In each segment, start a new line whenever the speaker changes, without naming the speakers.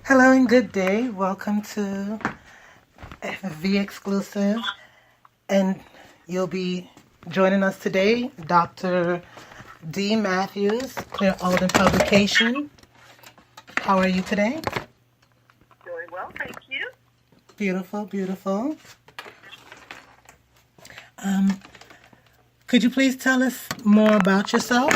Hello and good day. Welcome to V Exclusive. And you'll be joining us today, Dr. D. Matthews, Clear Aldin Publication. How are you today?
Doing well, thank you.
Beautiful, beautiful. Could you please tell us more about yourself?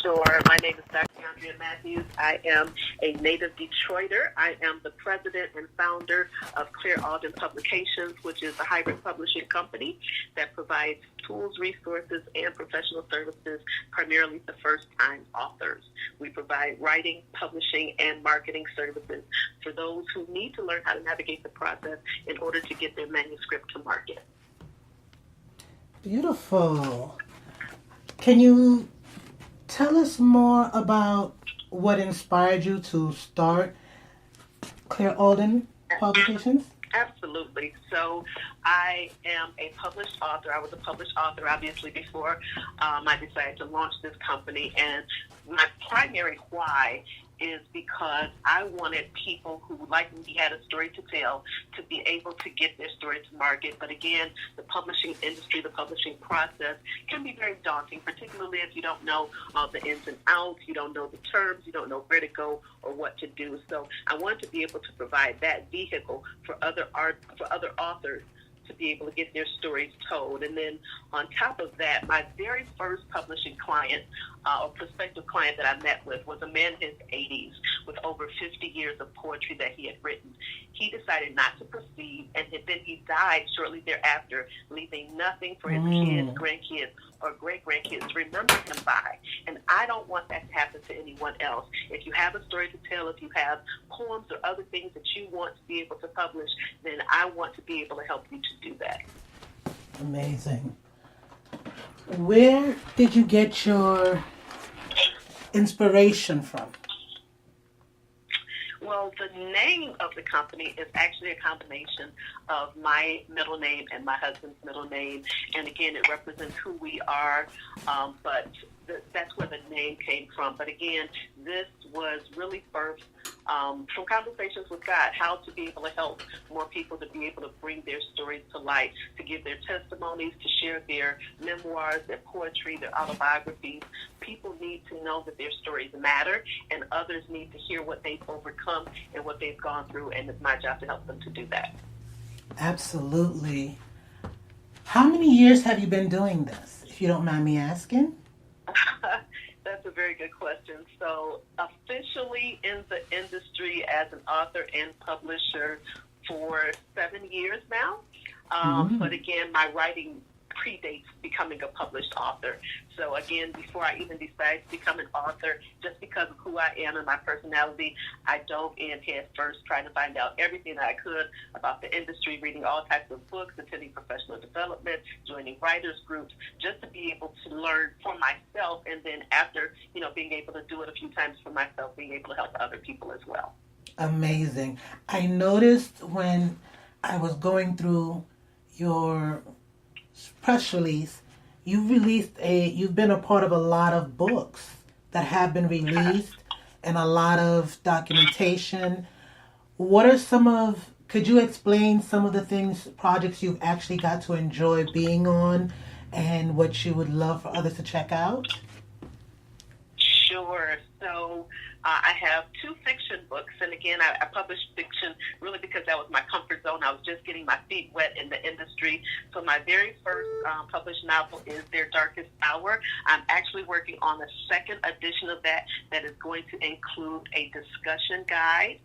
Sure. My name is Dr. Andrea Matthews. I am a native Detroiter. I am the president and founder of Clear Aldin Publications, which is a hybrid publishing company that provides tools, resources, and professional services primarily to first-time authors. We provide writing, publishing, and marketing services for those who need to learn how to navigate the process in order to get their manuscript to market.
Beautiful. Can you tell us more about what inspired you to start Clear Aldin Publications?
Absolutely. So I am a published author. I was a published author, obviously, before I decided to launch this company. And my primary why is because I wanted people who, like me, had a story to tell to be able to get their story to market. But again, the publishing industry, the publishing process can be very daunting, particularly if you don't know the ins and outs, you don't know the terms, you don't know where to go or what to do. So I wanted to be able to provide that vehicle for other authors to be able to get their stories told. And then on top of that, my very first publishing client or prospective client that I met with was a man in his 80s with over 50 years of poetry that he had written. He decided not to proceed, and then he died shortly thereafter, leaving nothing for his kids, grandkids, or great-grandkids to remember him by. And I don't want that to happen to anyone else. If you have a story to tell, if you have poems or other things that you want to be able to publish, then I want to be able to help you to do that.
Amazing. Where did you get your inspiration from?
Well, the name of the company is actually a combination of my middle name and my husband's middle name. And again, it represents who we are, but that's where the name came from. But again, this was really first from conversations with God, how to be able to help more people to be able to bring their stories to light, to give their testimonies, to share their memoirs, their poetry, their autobiographies. People need to know that their stories matter, and others need to hear what they've overcome and what they've gone through, and it's my job to help them to do that.
Absolutely. How many years have you been doing this, if you don't mind me asking?
That's a very good question. So officially in the industry as an author and publisher for 7 years now. But again, my writing predates becoming a published author. So again, before I even decided to become an author, just because of who I am and my personality, I dove in head first, trying to find out everything that I could about the industry, reading all types of books, attending professional development, joining writers groups, just to be able to learn for myself. And then after, being able to do it a few times for myself, being able to help other people as well.
Amazing. I noticed when I was going through your press release, you've been a part of a lot of books that have been released and a lot of documentation. Could you explain some of the projects you've actually got to enjoy being on and what you would love for others to check out?
Sure. So I have 2 fiction books, and again, I published fiction really because that was my comfort zone. I was just getting my feet wet in the industry. So my very first published novel is Their Darkest Hour. I'm actually working on the 2nd edition of that is going to include a discussion guide.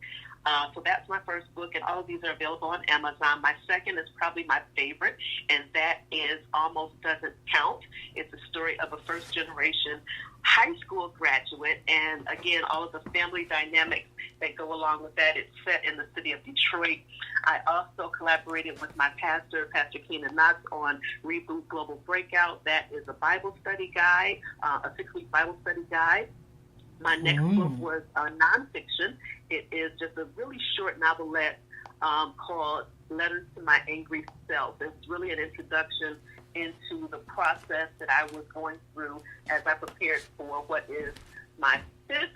So that's my first book, and all of these are available on Amazon. My second is probably my favorite, and that is Almost Doesn't Count. It's a story of a first-generation high school graduate, and again, all of the family dynamics that go along with that. It's set in the city of Detroit. I also collaborated with my pastor, Pastor Keenan Knox, on Reboot Global Breakout. That is a Bible study guide, a 6-week Bible study guide. My next book was nonfiction. It is just a really short novelette called Letters to My Angry Self. It's really an introduction into the process that I was going through as I prepared for what is my fifth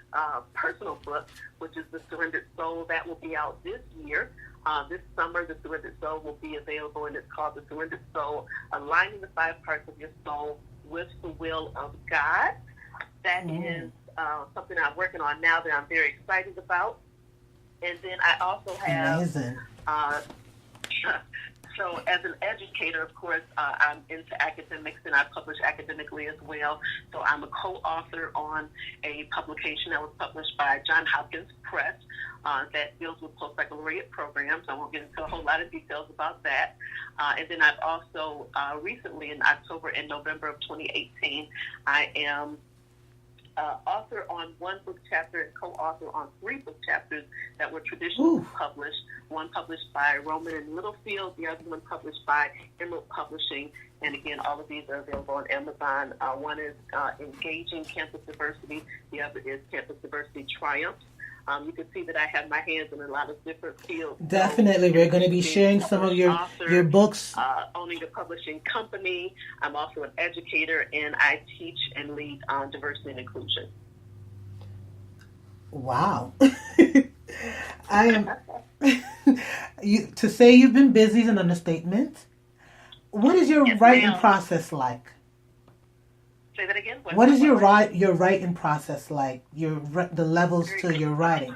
personal book, which is The Surrendered Soul, that will be out this year. This summer, The Surrendered Soul will be available, and it's called The Surrendered Soul, Aligning the Five Parts of Your Soul with the Will of God. That is something I'm working on now that I'm very excited about. And then I also have...
Amazing.
So as an educator, of course, I'm into academics, and I publish academically as well. So I'm a co-author on a publication that was published by Johns Hopkins Press that deals with postbaccalaureate programs. I won't get into a whole lot of details about that. And then I've also recently, in October and November of 2018, I am author on one book chapter and co-author on 3 book chapters that were traditionally published. One published by Rowman and Littlefield, the other one published by Emerald Publishing. And again, all of these are available on Amazon. One is Engaging Campus Diversity. The other is Campus Diversity Triumphs. You can see that I have my hands in a lot of different fields.
Definitely.
So,
we're going to be sharing some of your books.
Owning a publishing company. I'm also an educator, and I teach and lead on diversity and inclusion.
Wow. I am... to say you've been busy is an understatement. What is your writing process like?
Say that again.
What is your writing process like? The levels to your writing.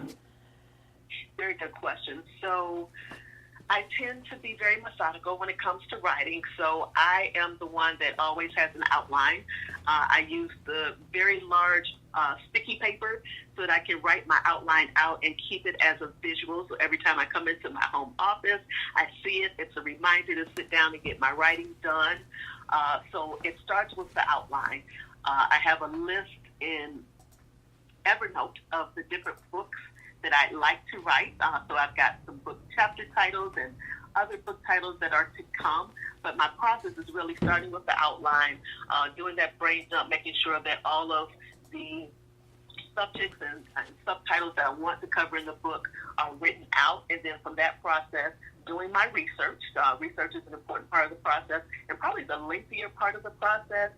Very good question. So I tend to be very methodical when it comes to writing. So I am the one that always has an outline. I use the very large sticky paper so that I can write my outline out and keep it as a visual. So every time I come into my home office, I see it. It's a reminder to sit down and get my writing done. So it starts with the outline. I have a list in Evernote of the different books that I like to write. So I've got some book chapter titles and other book titles that are to come. But my process is really starting with the outline, doing that brain dump, making sure that all of the subjects and subtitles that I want to cover in the book are written out. And then from that process, doing my research. Research is an important part of the process, and probably the lengthier part of the process,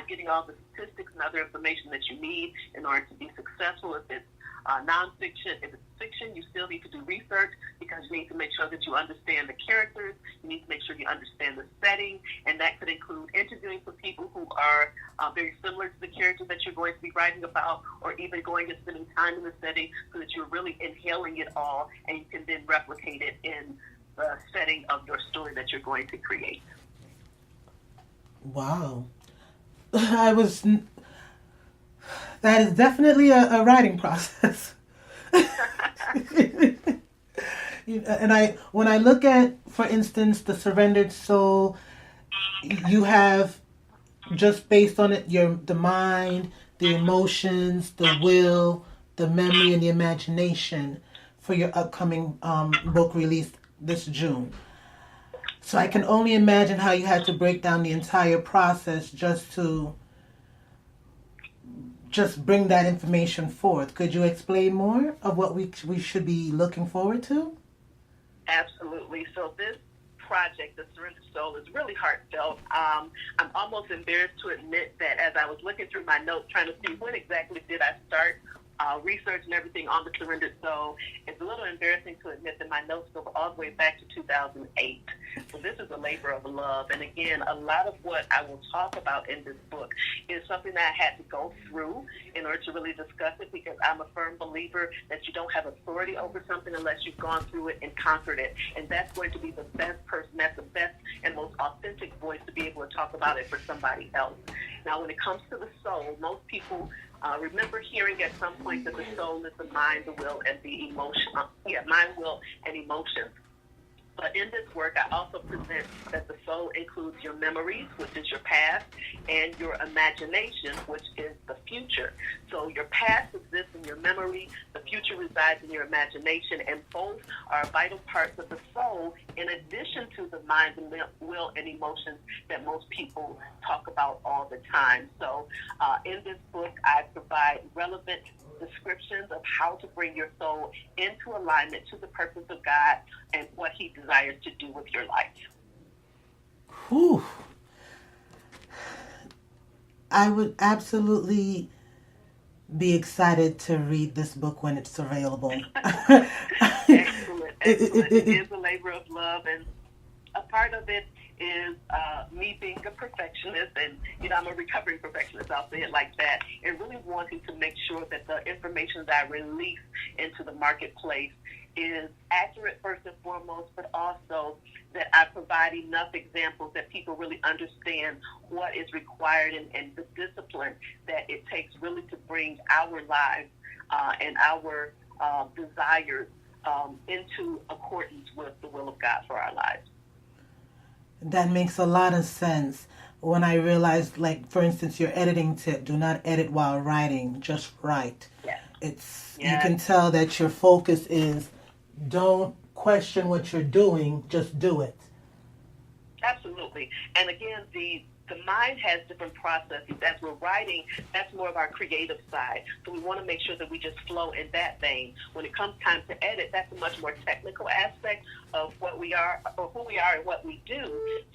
getting all the statistics and other information that you need in order to be successful. If it's nonfiction, if it's fiction, you still need to do research because you need to make sure that you understand the characters. You need to make sure you understand the setting, and that could include interviewing some people who are very similar to the characters that you're going to be writing about, or even going and spending time in the setting so that you're really inhaling it all, and you can then replicate it in the setting of your story that you're going to create.
Wow. That is definitely a writing process. And when I look at, for instance, The Surrendered Soul, you have, just based on it, the mind, the emotions, the will, the memory, and the imagination for your upcoming book release this June. So I can only imagine how you had to break down the entire process just to bring that information forth. Could you explain more of what we should be looking forward to?
Absolutely. So this project, The Surrendered Soul, is really heartfelt. I'm almost embarrassed to admit that as I was looking through my notes trying to see when exactly did I start research and everything on The Surrendered Soul, it's a little embarrassing to admit that my notes go all the way back to 2008. So this is a labor of love. And again, a lot of what I will talk about in this book is something that I had to go through in order to really discuss it, because I'm a firm believer that you don't have authority over something unless you've gone through it and conquered it. And that's going to be the best person, that's the best and most authentic voice to be able to talk about it for somebody else. Now, when it comes to the soul, most people remember hearing at some point that the soul is the mind, the will, and the emotion. Mind, will, and emotions. But in this work, I also present that the soul includes your memories, which is your past, and your imagination, which is the future. So your past exists in your memory, the future resides in your imagination, and both are vital parts of the soul in addition to the mind, the will, and emotions that most people talk about all the time. So in this book, I provide relevant descriptions of how to bring your soul into alignment to the purpose of God and what He desires to do with your life.
Whew. I would absolutely be excited to read this book when it's available.
Excellent, excellent. It is a labor of love, and a part of it is me being a perfectionist, and I'm a recovering perfectionist. I'll say it like that, and really wanting to make sure that the information that I release into the marketplace is accurate first and foremost, but also that I provide enough examples that people really understand what is required and the discipline that it takes really to bring our lives and our desires into accordance with the will of God for our lives.
That makes a lot of sense. When I realized, like, for instance, your editing tip, do not edit while writing, just write.
Yes.
You can tell that your focus is don't question what you're doing, just do it.
Absolutely. And again, the mind has different processes. As we're writing, that's more of our creative side. So we want to make sure that we just flow in that vein. When it comes time to edit, that's a much more technical aspect of what we are, or who we are and what we do.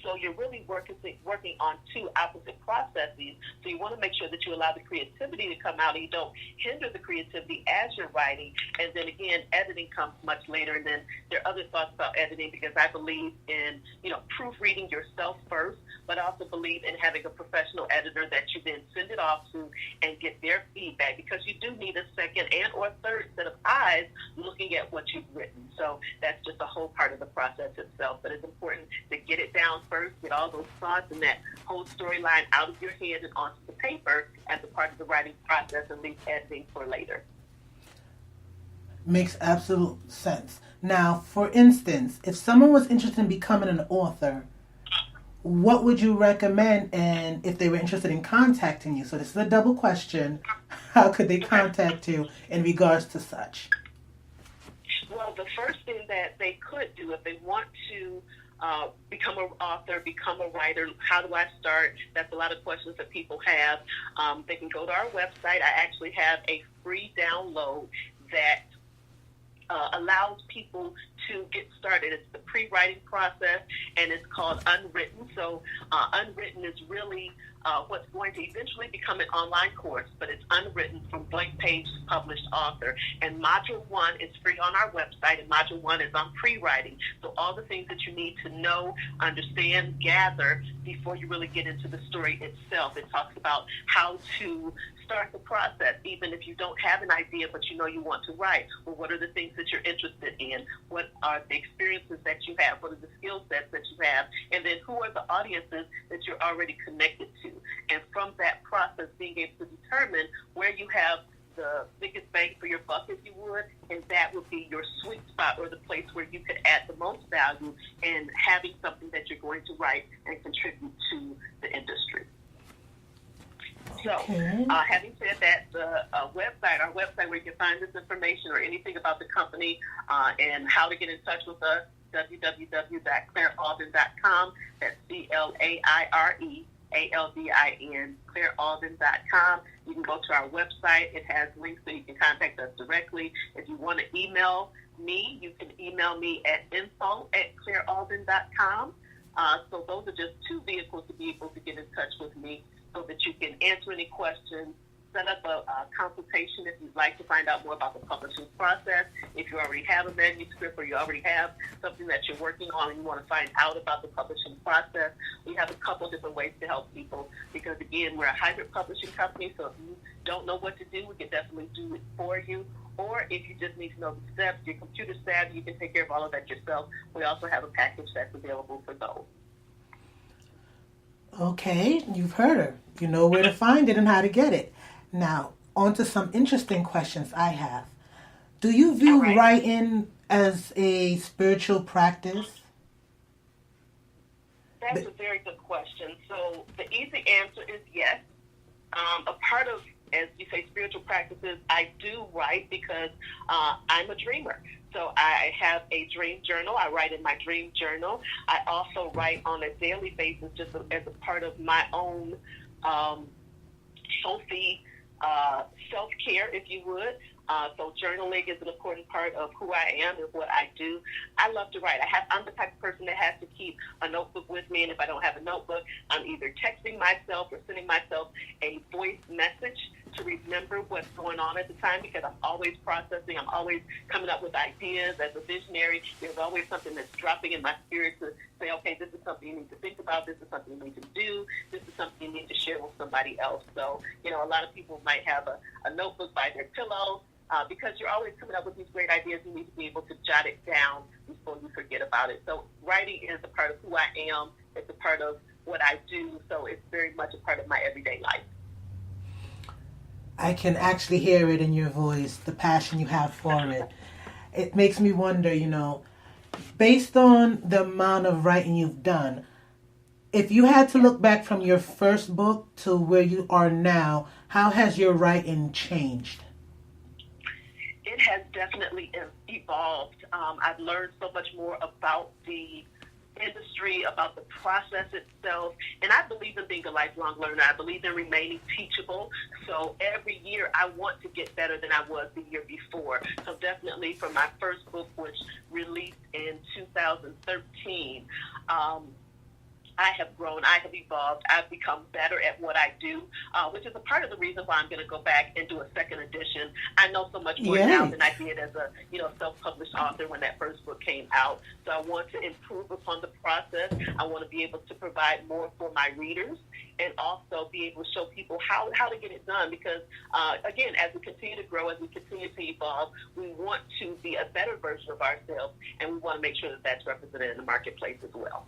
So you're really working on two opposite processes. So you want to make sure that you allow the creativity to come out and you don't hinder the creativity as you're writing. And then again, editing comes much later. And then there are other thoughts about editing, because I believe in, proofreading yourself first, but I also believe in having a professional editor that you then send it off to and get their feedback, because you do need a second and or third set of eyes looking at what you've written. So that's just a whole part of the process itself. But it's important to get it down first, get all those thoughts and that whole storyline out of your head and onto the paper as a part of the writing process, and leave editing for later.
Makes absolute sense. Now, for instance, if someone was interested in becoming an author, what would you recommend, and if they were interested in contacting you? So this is a double question. How could they contact you in regards to such?
Well, the first thing that they could do if they want to become an author, become a writer, how do I start? That's a lot of questions that people have. They can go to our website. I actually have a free download that allows people to get started. It's the pre-writing process, and it's called Unwritten. So Unwritten is really what's going to eventually become an online course, but it's Unwritten from blank page to published author. And Module 1 is free on our website, and Module 1 is on pre-writing. So all the things that you need to know, understand, gather before you really get into the story itself. It talks about how to start the process, even if you don't have an idea, but you know you want to write. Well, what are the things that you're interested in? What are the experiences that you have? What are the skill sets that you have? And then who are the audiences that you're already connected to? And from that process, being able to determine where you have the biggest bang for your buck, if you would, and that would be your sweet spot, or the place where you could add the most value in having something that you're going to write and contribute to the industry. So, having said that, the website, our website where you can find this information or anything about the company and how to get in touch with us, www.clairealdin.com. That's CLAIREALDIN, clairealdin.com. You can go to our website. It has links so you can contact us directly. If you want to email me, you can email me at info@clairealdin.com. So those are just two vehicles to be able to get in touch with me, so that you can answer any questions, set up a consultation if you'd like to find out more about the publishing process. If you already have a manuscript, or you already have something that you're working on and you want to find out about the publishing process, we have a couple different ways to help people, because again, we're a hybrid publishing company. So if you don't know what to do, we can definitely do it for you. Or if you just need to know the steps, you're computer savvy, you can take care of all of that yourself. We also have a package that's available for those.
Okay, you've heard her. You know where to find it and how to get it. Now, on to some interesting questions I have. Do you view writing as a spiritual practice?
That's a very good question. So the easy answer is yes. A part of, as you say, spiritual practices, I do write because I'm a dreamer. So I have a dream journal. I write in my dream journal. I also write on a daily basis, just as a part of my own healthy self-care, if you would. So journaling is an important part of who I am and what I do. I love to write. I'm the type of person that has to keep a notebook with me, and if I don't have a notebook, I'm either texting myself or sending myself a voice message to remember what's going on at the time because I'm always processing. I'm always coming up with ideas. As a visionary, there's always something that's dropping in my spirit to say, okay, this is something you need to think about. This is something you need to do. This is something you need to share with somebody else. So, a lot of people might have a notebook by their pillow. Because you're always coming up with these great ideas, you need to be able to jot it down before you forget about it. So writing is a part of who I am. It's a part of what I do. So it's very much a part of my everyday life.
I can actually hear it in your voice, the passion you have for it. It makes me wonder, based on the amount of writing you've done, if you had to look back from your first book to where you are now, how has your writing changed?
It has definitely evolved. I've learned so much more about the industry, about the process itself, and I believe in being a lifelong learner. I believe in remaining teachable. So every year I want to get better than I was the year before. So definitely from my first book, which released in 2013, I have grown, I have evolved, I've become better at what I do, which is a part of the reason why I'm going to go back and do a second edition. I know so much more now than I did as a self-published author when that first book came out. So I want to improve upon the process. I want to be able to provide more for my readers and also be able to show people how to get it done because, again, as we continue to grow, as we continue to evolve, we want to be a better version of ourselves, and we want to make sure that that's represented in the marketplace as well.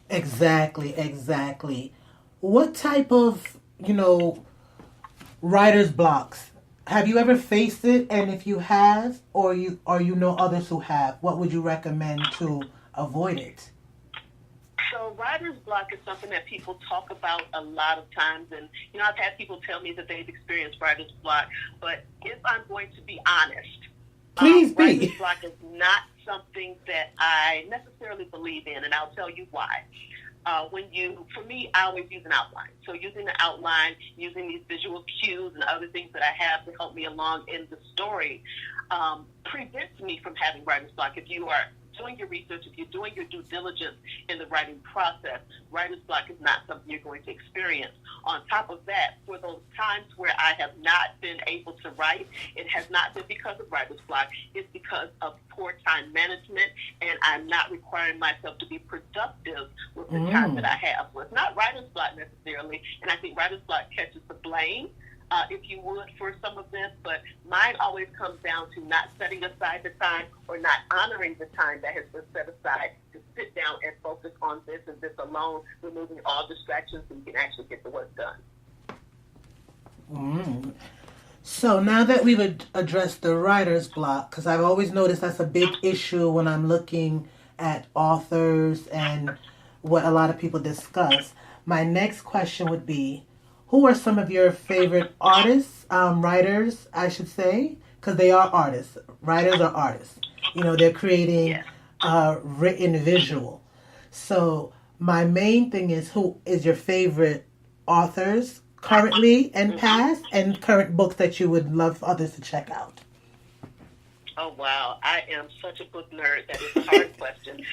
Exactly. What type of, writer's blocks? Have you ever faced it? And if you have, or you know others who have, what would you recommend to avoid it?
So writer's block is something that people talk about a lot of times. And, I've had people tell me that they've experienced writer's block. But if I'm going to be honest,
please be.
Writer's block is not something that I necessarily believe in, and I'll tell you why. For me, I always use an outline. So using the outline, using these visual cues and other things that I have to help me along in the story prevents me from having writer's block. If you are doing your research, if you're doing your due diligence in the writing process, writer's block is not something you're going to experience. On top of that, for those times where I have not been able to write, it has not been because of writer's block. It's because of poor time management, and I'm not requiring myself to be productive with the time that I have. So it's not writer's block necessarily, and I think writer's block catches the blame, if you would, for some of this, but mine always comes down to not setting aside the time or not honoring the time that has been set aside to sit down and focus on this and this alone, removing all distractions so you can actually get the work done.
So now that we've addressed the writer's block, because I've always noticed that's a big issue when I'm looking at authors and what a lot of people discuss, my next question would be, who are some of your favorite artists, writers, I should say? Because they are artists. Writers are artists. They're creating written visual. So my main thing is, who is your favorite authors currently and past, and current books that you would love others to check out?
Oh, wow. I am such a book nerd. That is a hard question.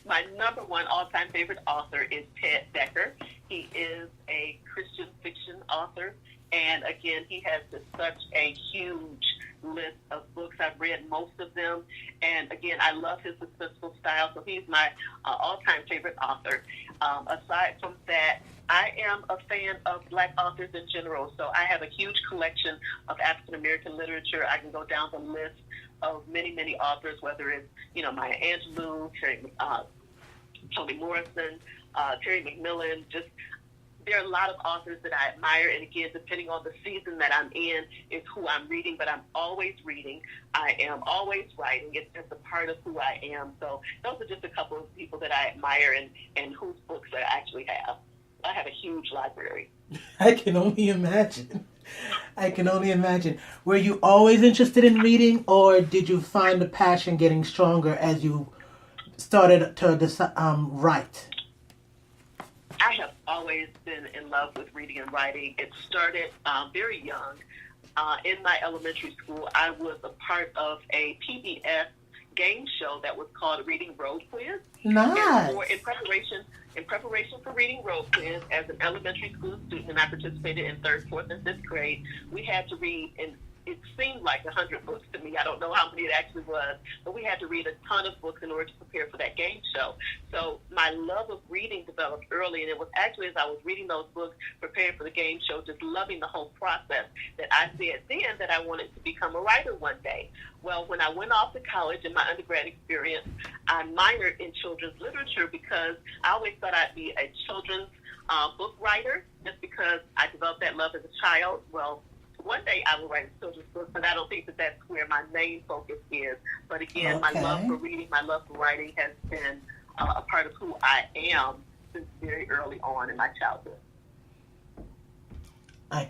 My number one all-time favorite author is Ted Dekker. He is a Christian fiction author. And, again, he has such a huge list of books. I've read most of them. And, again, I love his suspenseful style. So he's my all-time favorite author. Aside from that, I am a fan of Black authors in general. So I have a huge collection of African-American literature. I can go down the list of many, many authors, whether it's, Maya Angelou, Toni Morrison, Terry McMillan. There are a lot of authors that I admire, and again, depending on the season that I'm in is who I'm reading, but I'm always reading. I am always writing. It's just a part of who I am. So those are just a couple of people that I admire and whose books I actually have. I have a huge library.
I can only imagine. Were you always interested in reading, or did you find the passion getting stronger as you started to write?
I have always been in love with reading and writing. It started very young. In my elementary school, I was a part of a PBS game show that was called Reading Road Quiz.
Nice.
And in preparation for Reading Road Quiz, as an elementary school student, and I participated in 3rd, 4th, and 5th grade, we had to read, and it seemed like 100 books to me. I don't know how many it actually was, but we had to read a ton of books in order to prepare for that game show. So my love of reading developed early, and it was actually as I was reading those books, preparing for the game show, just loving the whole process, that I said then that I wanted to become a writer one day. Well, when I went off to college in my undergrad experience, I minored in children's literature because I always thought I'd be a children's book writer, just because I developed that love as a child. Well, one day I will write a children's book, but I don't think that that's where my main focus is. But again, my love for reading, my love for writing has been a part of who I am since very early on in my childhood.
I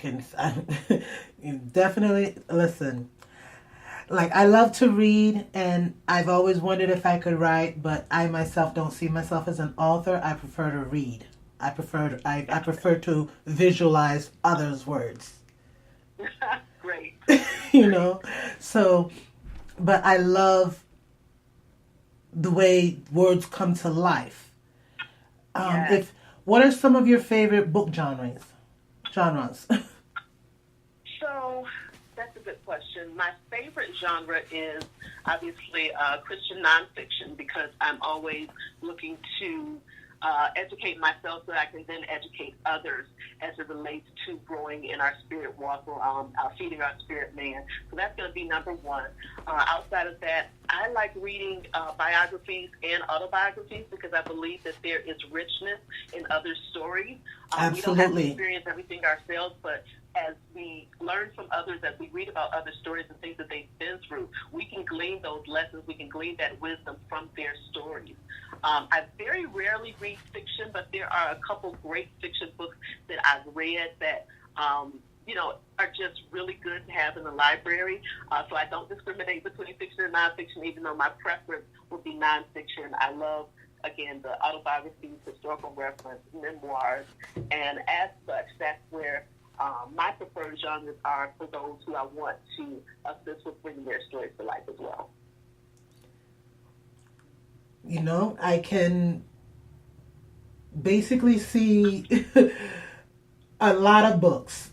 definitely, listen, like, I love to read, and I've always wondered if I could write, but I myself don't see myself as an author. I prefer to read. I prefer to visualize others' words.
Great.
You know, so, but I love the way words come to life.
Yes.
What are some of your favorite book genres?
So that's a good question. My favorite genre is obviously Christian nonfiction, because I'm always looking to educate myself so that I can then educate others as it relates to growing in our spirit walk, or feeding our spirit man. So that's going to be number one. Outside of that, I like reading biographies and autobiographies, because I believe that there is richness in other stories.
Absolutely.
We don't have to experience everything ourselves, but as we learn from others, as we read about other stories and things that they've been through, we can glean those lessons, we can glean that wisdom from their stories. I very rarely read fiction, but there are a couple great fiction books that I've read that, are just really good to have in the library. So I don't discriminate between fiction and nonfiction, even though my preference would be nonfiction. I love, again, the autobiographies, historical reference, memoirs, and as such, that's where my preferred genres are for those who I want to assist with bringing their stories to life as well.
You know, I can basically see a lot of books.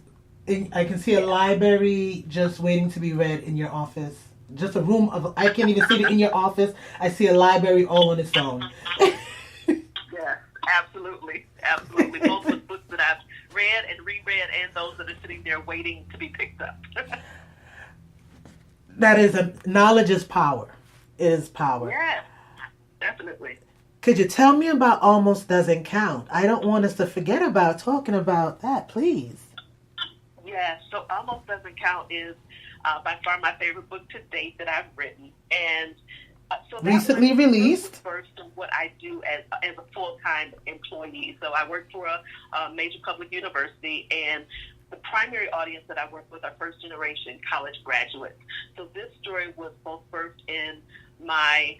I can see a library just waiting to be read in your office. Just a room of, I can't even see it in your office. I see a library all on its own.
Yes, absolutely. Absolutely. Both the books that I've read and reread, and those that are sitting there waiting to be picked up.
Knowledge is power. It is power.
Yes, definitely.
Could you tell me about Almost Doesn't Count? I don't want us to forget about talking about that, please.
Yes, so Almost Doesn't Count is by far my favorite book to date that I've written. And so
recently released.
First of what I do as a full-time employee. So I work for a major public university, and the primary audience that I work with are first-generation college graduates. So this story was both first in my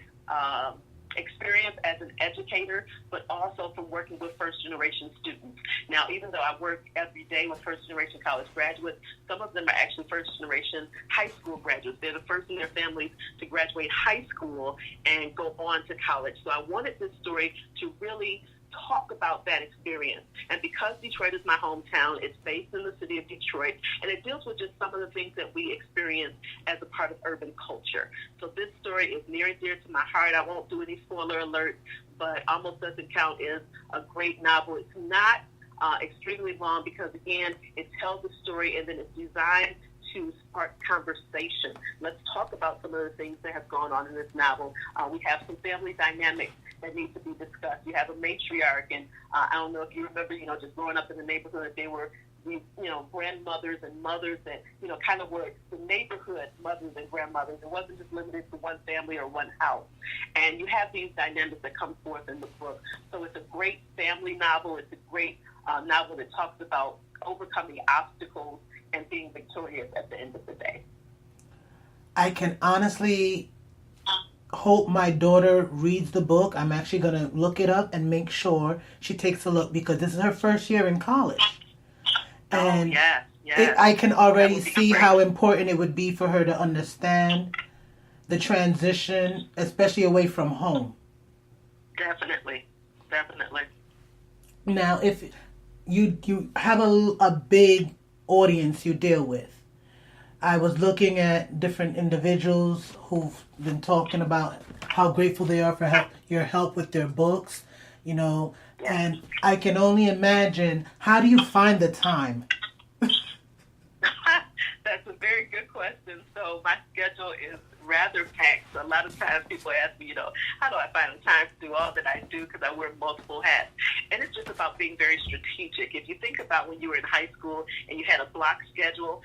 experience as an educator, but also from working with first-generation students. Now, even though I work every day with first-generation college graduates, some of them are actually first-generation high school graduates. They're the first in their families to graduate high school and go on to college. So I wanted this story to really talk about that experience. And because Detroit is my hometown, it's based in the city of Detroit, and it deals with just some of the things that we experience as a part of urban culture. So this story is near and dear to my heart. I won't do any spoiler alerts, but Almost Doesn't Count is a great novel. It's not extremely long, because, again, it tells a story and then it's designed to spark conversation. Let's talk about some of the things that have gone on in this novel. We have some family dynamics that need to be discussed. You have a matriarch, and I don't know if you remember, just growing up in the neighborhood, they were these, grandmothers and mothers that, kind of were the neighborhood mothers and grandmothers. It wasn't just limited to one family or one house. And you have these dynamics that come forth in the book. So it's a great family novel. It's a great novel that talks about overcoming obstacles and being victorious at the end of the day.
I can honestly hope my daughter reads the book. I'm actually going to look it up and make sure she takes a look, because this is her first year in college. And
yes.
I can already see how important it would be for her to understand the transition, especially away from home.
Definitely. Definitely.
Now, if you have a big audience you deal with, I was looking at different individuals who've been talking about how grateful they are for your help with their books, you know,
Yes.
and I can only imagine, how do you find the time?
That's a very good question. So my schedule is rather packed. So a lot of times people ask me, how do I find the time to do all that I do, because I wear multiple hats. And it's just about being very strategic. If you think about when you were in high school and you had a block schedule,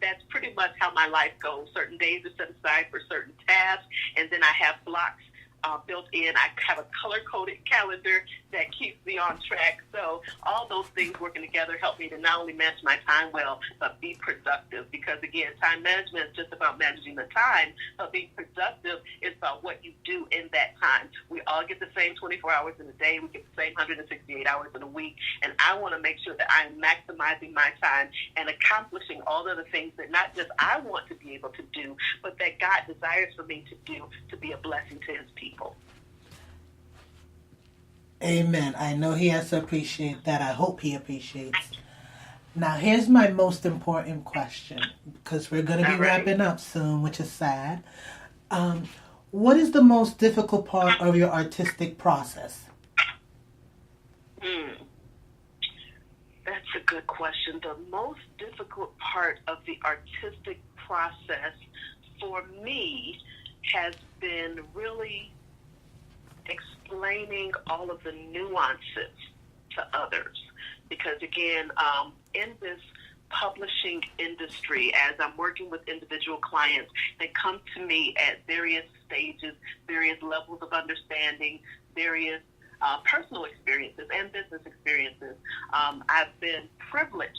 that's pretty much how my life goes. Certain days are set aside for certain tasks, and then I have blocks built in. I have a color-coded calendar that keeps me on track. So all those things working together help me to not only manage my time well, but be productive. Because, again, time management is just about managing the time, but being productive is about what you do in that time. We all get the same 24 hours in a day. We get the same 168 hours in a week. And I want to make sure that I am maximizing my time and accomplishing all of the things that not just I want to be able to do, but that God desires for me to do to be a blessing to his people.
Amen. I know he has to appreciate that. I hope he appreciates. Now, here's my most important question, because we're going to be wrapping up soon, which is sad. What is the most difficult part of your artistic process?
That's a good question. The most difficult part of the artistic process for me has been really explaining all of the nuances to others. Because, again, in this publishing industry, as I'm working with individual clients, they come to me at various stages, various levels of understanding, various personal experiences and business experiences. I've been privileged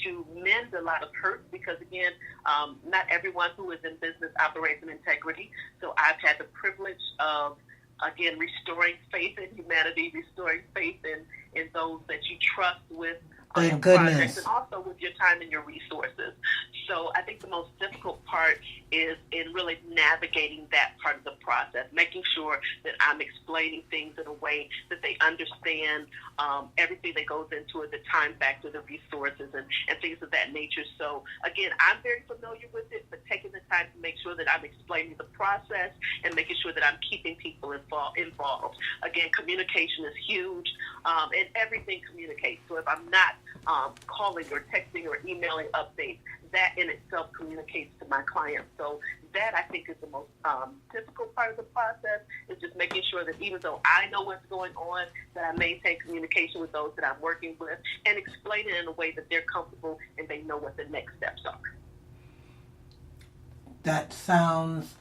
to mend a lot of hurt because, again, not everyone who is in business operates in integrity. So I've had the privilege of, again, restoring faith in humanity, restoring faith in those that you trust with
Thank
projects,
goodness.
and also with your time and your resources. So I think the most difficult part is in really navigating that part of the process, making sure that I'm explaining things in a way that they understand everything that goes into it, the time factor, the resources, and things of that nature. So, again, I'm very familiar with it, but taking the time to make sure that I'm explaining the process and making sure that I'm keeping people involved. Again, communication is huge, and everything communicates. So if I'm not calling or texting or emailing updates, that in itself communicates to my clients. So that, I think, is the most difficult part of the process, is just making sure that even though I know what's going on, that I maintain communication with those that I'm working with and explain it in a way that they're comfortable and they know what the next steps are.
That sounds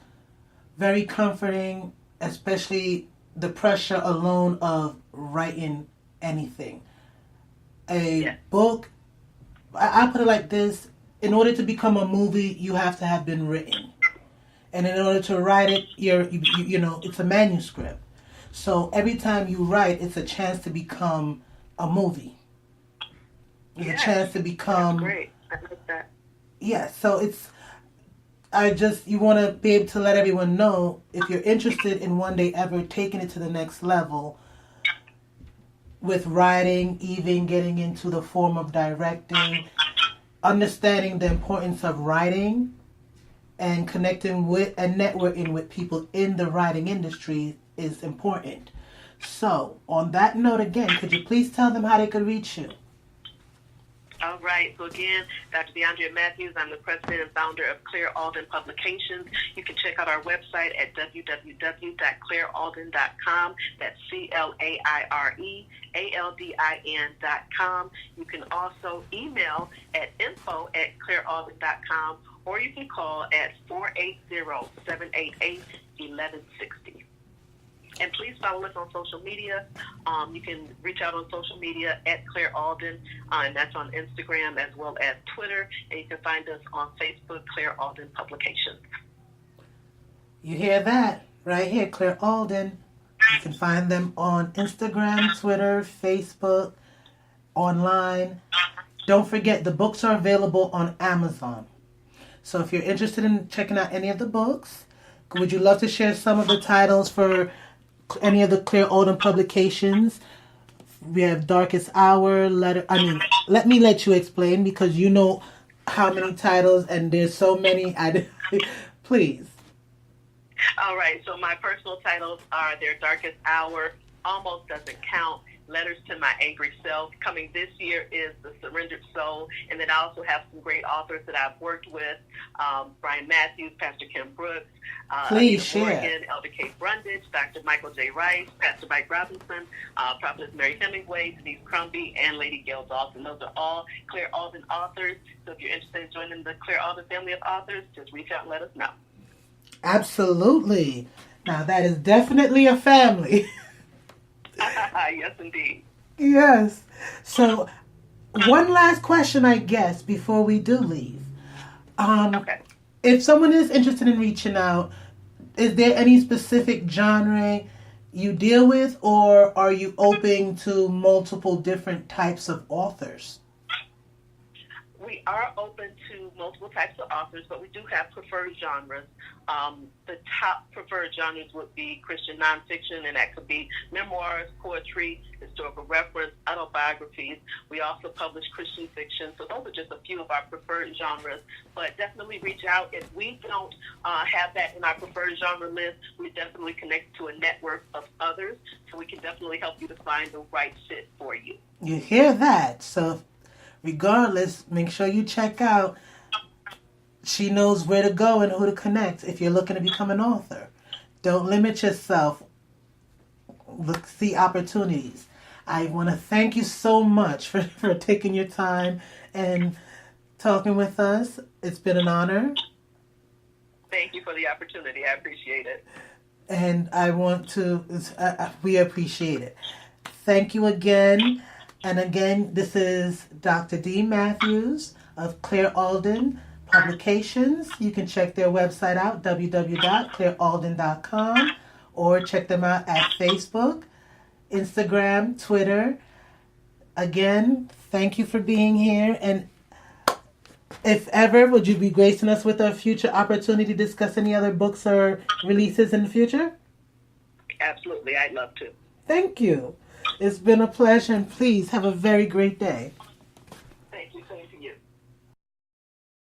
very comforting, especially the pressure alone of writing anything. Book, I put it like this: in order to become a movie, you have to have been written, and in order to write it, you know, it's a manuscript. So every time you write, it's a chance to become a movie. It's a chance to become.
That's great. I like that.
Yeah. So you want to be able to let everyone know, if you're interested in one day ever taking it to the next level with writing, even getting into the form of directing, understanding the importance of writing and connecting with and networking with people in the writing industry is important. So, on that note again, could you please tell them how they could reach you?
All right. So again, Dr. DeAndrea Matthews, I'm the president and founder of Claire Aldin Publications. You can check out our website at www.clairealdin.com. That's CLAIREALDIN.com. You can also email at info@clairealdin.com, or you can call at 480-788-1160. And please follow us on social media. You can reach out on social media at Claire Aldin, and that's on Instagram as well as Twitter. And you can find us on Facebook, Claire Aldin Publications.
You hear that? Right here, Claire Aldin. You can find them on Instagram, Twitter, Facebook, online. Don't forget, the books are available on Amazon. So if you're interested in checking out any of the books, would you love to share some of the titles for any of the Claire Alden publications? We have Darkest Hour, let me let you explain because you know how many titles and there's so many. Please.
All right, so my personal titles are Their Darkest Hour, Almost Doesn't Count, Letters to My Angry Self. Coming this year is The Surrendered Soul, and then I also have some great authors that I've worked with, Brian Matthews, Pastor Kim Brooks,
Please
Anita
share.
Morgan, Elder Kate Brundage, Dr. Michael J. Rice, Pastor Mike Robinson, Prophetess Mary Hemingway, Denise Crombie, and Lady Gail Dawson. Those are all Claire Alden authors, so if you're interested in joining the Claire Alden family of authors, just reach out and let us know.
Absolutely. Now that is definitely a family.
Yes, indeed.
Yes. So, one last question, I guess, before we do leave.
Okay.
If someone is interested in reaching out, is there any specific genre you deal with, or are you open to multiple different types of authors?
We are open to multiple types of authors, but we do have preferred genres. The top preferred genres would be Christian nonfiction, and that could be memoirs, poetry, historical reference, autobiographies. We also publish Christian fiction, so those are just a few of our preferred genres. But definitely reach out. If we don't have that in our preferred genre list, we definitely connect to a network of others, so we can definitely help you to find the right fit for you.
You hear that? So, regardless, make sure you check out. She knows where to go and who to connect if you're looking to become an author. Don't limit yourself. Look, see opportunities. I want to thank you so much for taking your time and talking with us. It's been an honor.
Thank you for the opportunity. I appreciate it.
And I want to, we appreciate it. Thank you again. And again, this is Dr. D. Matthews of Claire Alden Publications. You can check their website out, www.clairealden.com, or check them out at Facebook, Instagram, Twitter. Again, thank you for being here. And if ever, would you be gracing us with a future opportunity to discuss any other books or releases in the future?
Absolutely. I'd love to.
Thank you. It's been a pleasure, and please have a very great day.